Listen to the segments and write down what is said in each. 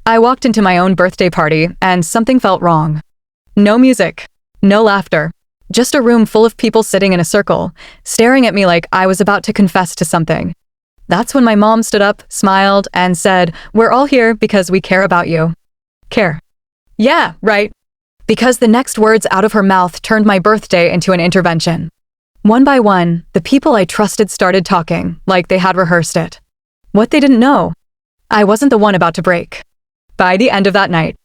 I walked into my own birthday party and something felt wrong. No music, no laughter, just a room full of people sitting in a circle, staring at me like I was about to confess to something. That's when my mom stood up, smiled, and said, "We're all here because we care about you." Care. Yeah, right. Because the next words out of her mouth turned my birthday into an intervention. One by one, the people I trusted started talking, like they had rehearsed it. What they didn't know, I wasn't the one about to break. By the end of that night,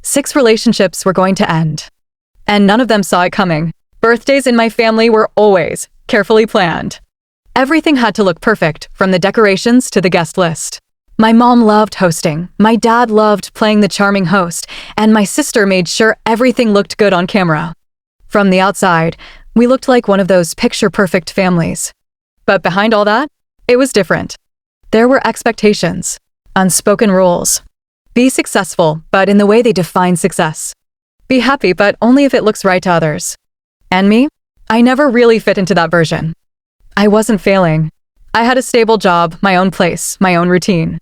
6 relationships were going to end. And none of them saw it coming. Birthdays in my family were always carefully planned. Everything had to look perfect, from the decorations to the guest list. My mom loved hosting, my dad loved playing the charming host, and my sister made sure everything looked good on camera. From the outside, we looked like one of those picture-perfect families. But behind all that, it was different. There were expectations, unspoken rules. Be successful, but in the way they define success. Be happy, but only if it looks right to others. And me? I never really fit into that version. I wasn't failing. I had a stable job, my own place, my own routine.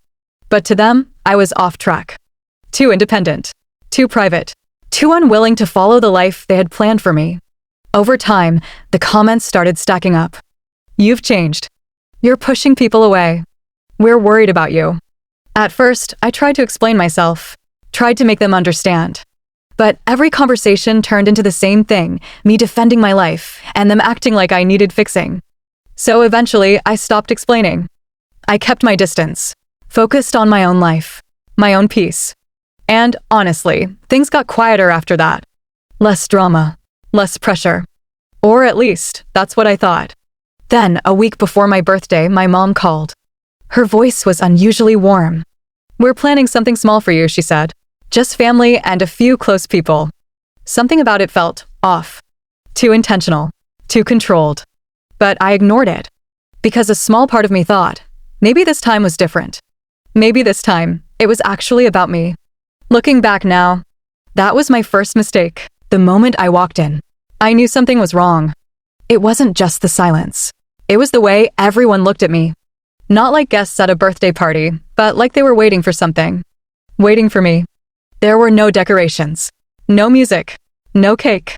But to them, I was off track. Too independent. Too private. Too unwilling to follow the life they had planned for me. Over time, the comments started stacking up. "You've changed. You're pushing people away. We're worried about you." At first, I tried to explain myself, tried to make them understand. But every conversation turned into the same thing, me defending my life, and them acting like I needed fixing. So eventually, I stopped explaining. I kept my distance, focused on my own life, my own peace. And honestly, things got quieter after that. Less drama, less pressure. Or at least, that's what I thought. Then, a week before my birthday, my mom called. Her voice was unusually warm. "We're planning something small for you," she said. "Just family and a few close people." Something about it felt off. Too intentional. Too controlled. But I ignored it. Because a small part of me thought, maybe this time was different. Maybe this time, it was actually about me. Looking back now, that was my first mistake. The moment I walked in, I knew something was wrong. It wasn't just the silence. It was the way everyone looked at me. Not like guests at a birthday party, but like they were waiting for something. Waiting for me. There were no decorations. No music. No cake.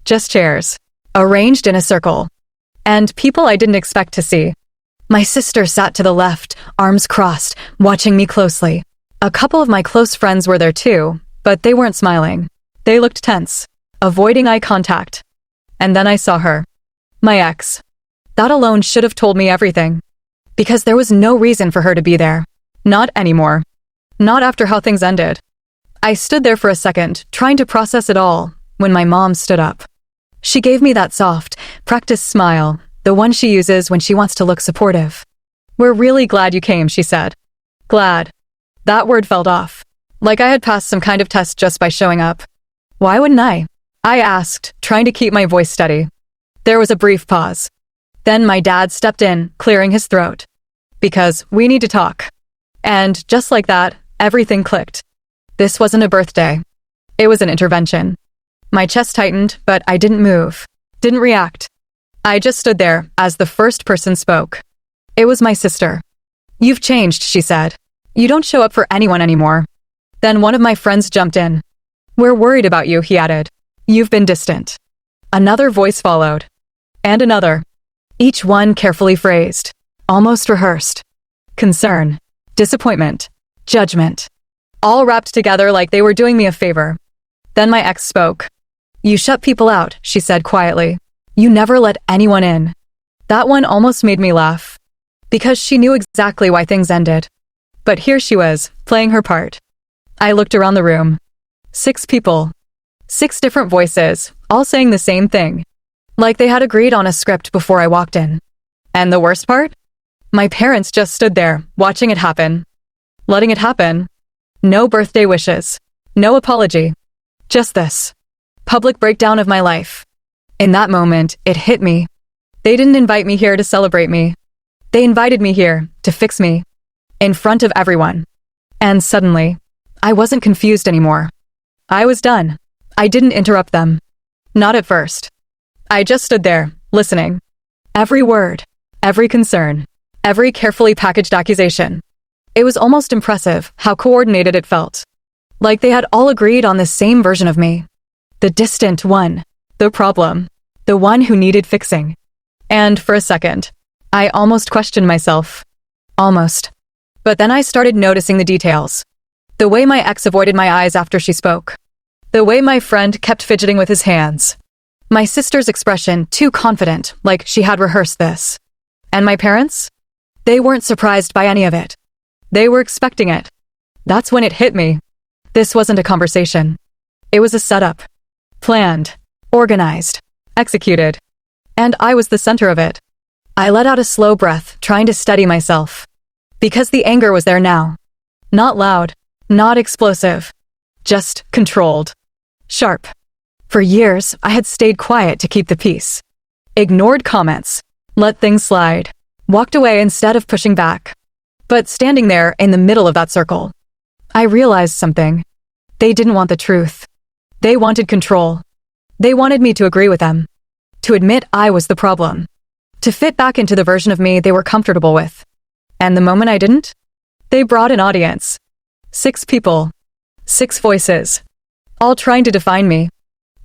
Just chairs. Arranged in a circle. And people I didn't expect to see. My sister sat to the left, arms crossed, watching me closely. A couple of my close friends were there too, but they weren't smiling. They looked tense, avoiding eye contact. And then I saw her. My ex. That alone should have told me everything. Because there was no reason for her to be there. Not anymore. Not after how things ended. I stood there for a second, trying to process it all, when my mom stood up. She gave me that soft, practiced smile, the one she uses when she wants to look supportive. "We're really glad you came," she said. Glad. That word felt off. Like I had passed some kind of test just by showing up. Why wouldn't I? I asked, trying to keep my voice steady. There was a brief pause. Then my dad stepped in, clearing his throat. "Because we need to talk." And just like that, everything clicked. This wasn't a birthday. It was an intervention. My chest tightened, but I didn't move, didn't react. I just stood there as the first person spoke. It was my sister. "You've changed," she said. "You don't show up for anyone anymore." Then one of my friends jumped in. "We're worried about you," he added. "You've been distant." Another voice followed. And another. Each one carefully phrased, almost rehearsed. Concern, disappointment, judgment. All wrapped together like they were doing me a favor. Then my ex spoke. "You shut people out," she said quietly. "You never let anyone in." That one almost made me laugh. Because she knew exactly why things ended. But here she was, playing her part. I looked around the room. 6 people. 6 different voices, all saying the same thing. Like they had agreed on a script before I walked in. And the worst part? My parents just stood there, watching it happen. Letting it happen. No birthday wishes. No apology. Just this. Public breakdown of my life. In that moment, it hit me. They didn't invite me here to celebrate me. They invited me here to fix me. In front of everyone. And suddenly, I wasn't confused anymore. I was done. I didn't interrupt them. Not at first. I just stood there, listening. Every word, every concern, every carefully packaged accusation. It was almost impressive how coordinated it felt. Like they had all agreed on the same version of me. The distant one. The problem. The one who needed fixing. And for a second, I almost questioned myself. Almost. But then I started noticing the details. The way my ex avoided my eyes after she spoke. The way my friend kept fidgeting with his hands. My sister's expression, too confident, like she had rehearsed this. And my parents? They weren't surprised by any of it. They were expecting it. That's when it hit me. This wasn't a conversation. It was a setup. Planned. Organized. Executed. And I was the center of it. I let out a slow breath, trying to steady myself. Because the anger was there now. Not loud. Not explosive. Just controlled. Sharp. For years, I had stayed quiet to keep the peace. Ignored comments. Let things slide. Walked away instead of pushing back. But standing there in the middle of that circle, I realized something. They didn't want the truth. They wanted control. They wanted me to agree with them. To admit I was the problem. To fit back into the version of me they were comfortable with. And the moment I didn't, they brought an audience. 6 people. 6 voices. All trying to define me.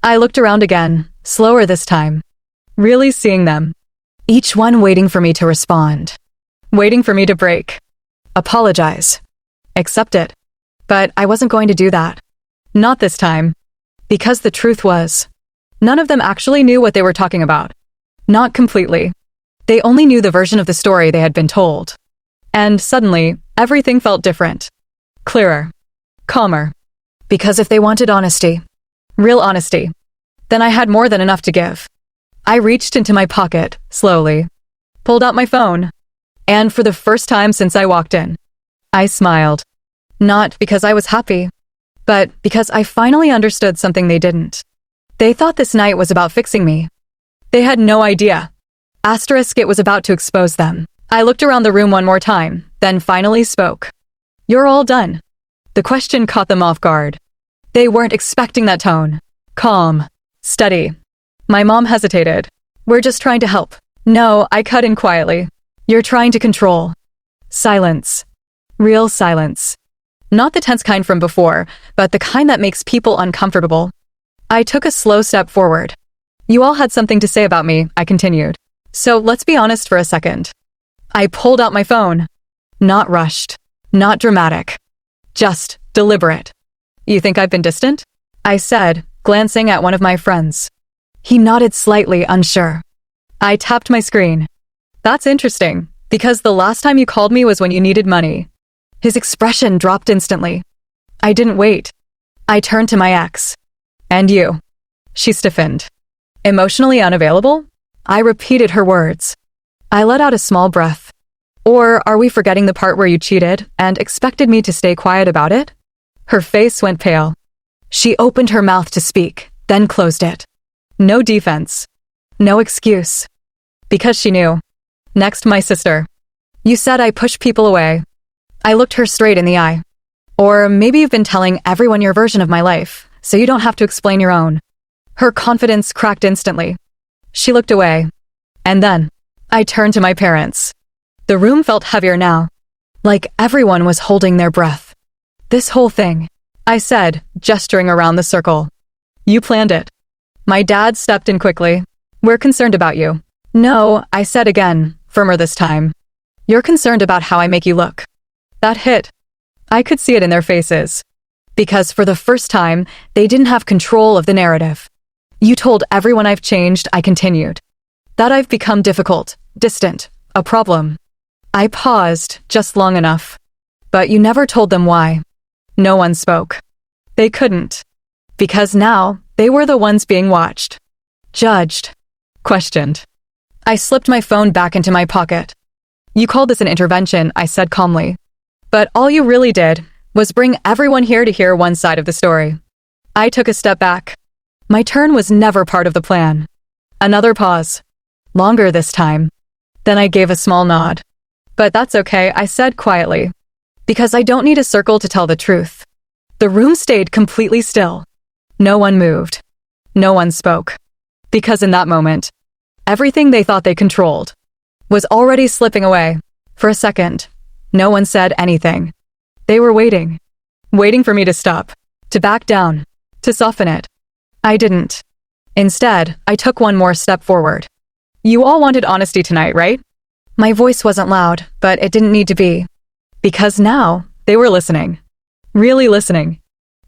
I looked around again, slower this time. Really seeing them. Each one waiting for me to respond. Waiting for me to break. Apologize. Accept it. But I wasn't going to do that. Not this time. Because the truth was, none of them actually knew what they were talking about. Not completely. They only knew the version of the story they had been told. And suddenly, everything felt different. Clearer. Calmer. Because if they wanted honesty, real honesty, then I had more than enough to give. I reached into my pocket, slowly. Pulled out my phone. And for the first time since I walked in, I smiled. Not because I was happy, but because I finally understood something they didn't. They thought this night was about fixing me. They had no idea. Asterisk, it was about to expose them. I looked around the room one more time, then finally spoke. You're all done. The question caught them off guard. They weren't expecting that tone. Calm. Steady. My mom hesitated. We're just trying to help. No, I cut in quietly. You're trying to control. Silence. Real silence. Not the tense kind from before, but the kind that makes people uncomfortable. I took a slow step forward. You all had something to say about me, I continued. So let's be honest for a second. I pulled out my phone. Not rushed. Not dramatic. Just deliberate. You think I've been distant? I said, glancing at one of my friends. He nodded slightly, unsure. I tapped my screen. That's interesting, because the last time you called me was when you needed money. His expression dropped instantly. I didn't wait. I turned to my ex. And you. She stiffened. Emotionally unavailable? I repeated her words. I let out a small breath. Or are we forgetting the part where you cheated and expected me to stay quiet about it? Her face went pale. She opened her mouth to speak, then closed it. No defense. No excuse. Because she knew. Next, my sister. You said I push people away. I looked her straight in the eye. Or maybe you've been telling everyone your version of my life, so you don't have to explain your own. Her confidence cracked instantly. She looked away. And then, I turned to my parents. The room felt heavier now. Like everyone was holding their breath. This whole thing, I said, gesturing around the circle. You planned it. My dad stepped in quickly. We're concerned about you. No, I said again, firmer this time. You're concerned about how I make you look. That hit. I could see it in their faces. Because for the first time, they didn't have control of the narrative. You told everyone I've changed, I continued. That I've become difficult, distant, a problem. I paused just long enough. But you never told them why. No one spoke. They couldn't. Because now, they were the ones being watched. Judged. Questioned. I slipped my phone back into my pocket. You called this an intervention, I said calmly. But all you really did was bring everyone here to hear one side of the story. I took a step back. My turn was never part of the plan. Another pause. Longer this time. Then I gave a small nod. But that's okay, I said quietly. Because I don't need a circle to tell the truth. The room stayed completely still. No one moved. No one spoke. Because in that moment, everything they thought they controlled was already slipping away. For a second, no one said anything. They were waiting. Waiting for me to stop. to back down, to soften it. I didn't. Instead, I took one more step forward. You all wanted honesty tonight, right? My voice wasn't loud, but it didn't need to be. Because now, they were listening. Really listening.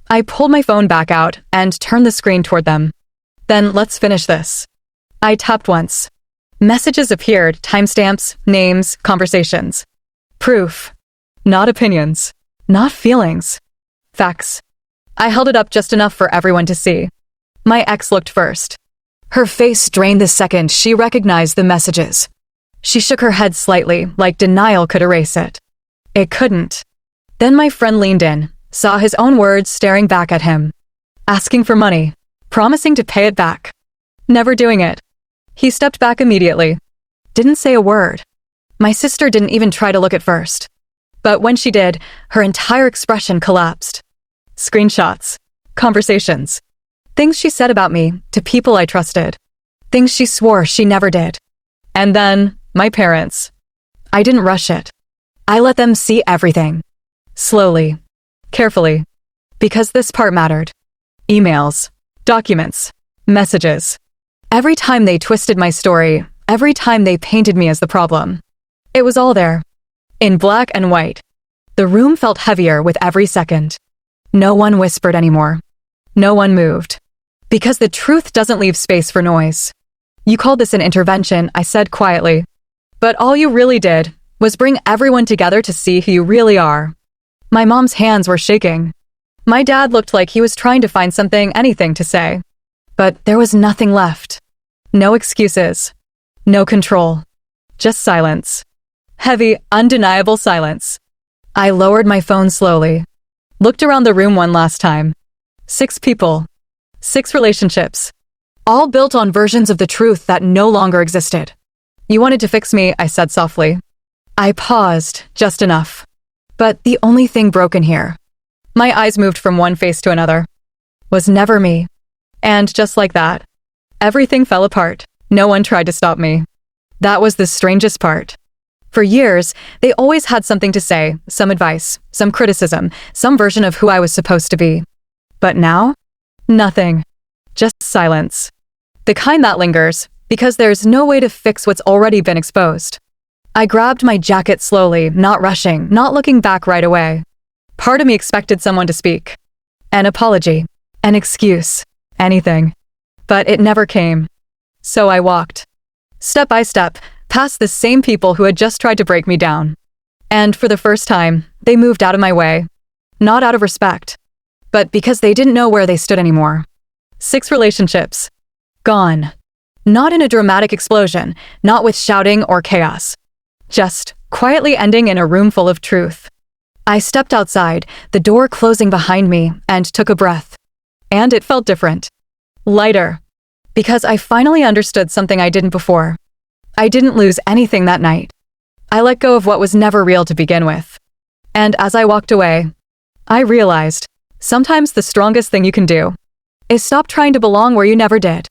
I pulled my phone back out and turned the screen toward them. Then let's finish this. I tapped once. Messages appeared, timestamps, names, conversations. Proof. Not opinions. Not feelings. Facts. I held it up just enough for everyone to see. My ex looked first. Her face drained the second she recognized the messages. She shook her head slightly, like denial could erase it. It couldn't. Then my friend leaned in, saw his own words staring back at him. Asking for money, promising to pay it back. Never doing it. He stepped back immediately. Didn't say a word. My sister didn't even try to look at first. But when she did, her entire expression collapsed. Screenshots. Conversations. Things she said about me to people I trusted. Things she swore she never did. And then, my parents. I didn't rush it. I let them see everything. Slowly. Carefully. Because this part mattered. Emails. Documents. Messages. Every time they twisted my story, every time they painted me as the problem. It was all there. In black and white. The room felt heavier with every second. No one whispered anymore. No one moved. Because the truth doesn't leave space for noise. You called this an intervention, I said quietly. But all you really did was bring everyone together to see who you really are. My mom's hands were shaking. My dad looked like he was trying to find something, anything to say. But there was nothing left. No excuses. No control. Just silence. Heavy, undeniable silence. I lowered my phone slowly. Looked around the room one last time. 6 people. 6 relationships. All built on versions of the truth that no longer existed. You wanted to fix me, I said softly. I paused, just enough. But the only thing broken here, my eyes moved from one face to another, was never me. And just like that, everything fell apart. No one tried to stop me. That was the strangest part. For years, they always had something to say, some advice, some criticism, some version of who I was supposed to be. But now, nothing. Just silence. The kind that lingers, because there's no way to fix what's already been exposed. I grabbed my jacket slowly, not rushing, not looking back right away. Part of me expected someone to speak. An apology. An excuse. Anything. But it never came. So I walked. Step by step, past the same people who had just tried to break me down. And for the first time, they moved out of my way. Not out of respect, but because they didn't know where they stood anymore. 6 relationships. Gone. Not in a dramatic explosion, not with shouting or chaos. Just quietly ending in a room full of truth. I stepped outside, the door closing behind me, and took a breath. And it felt different. Lighter. Because I finally understood something I didn't before. I didn't lose anything that night. I let go of what was never real to begin with. And as I walked away, I realized, sometimes the strongest thing you can do is stop trying to belong where you never did.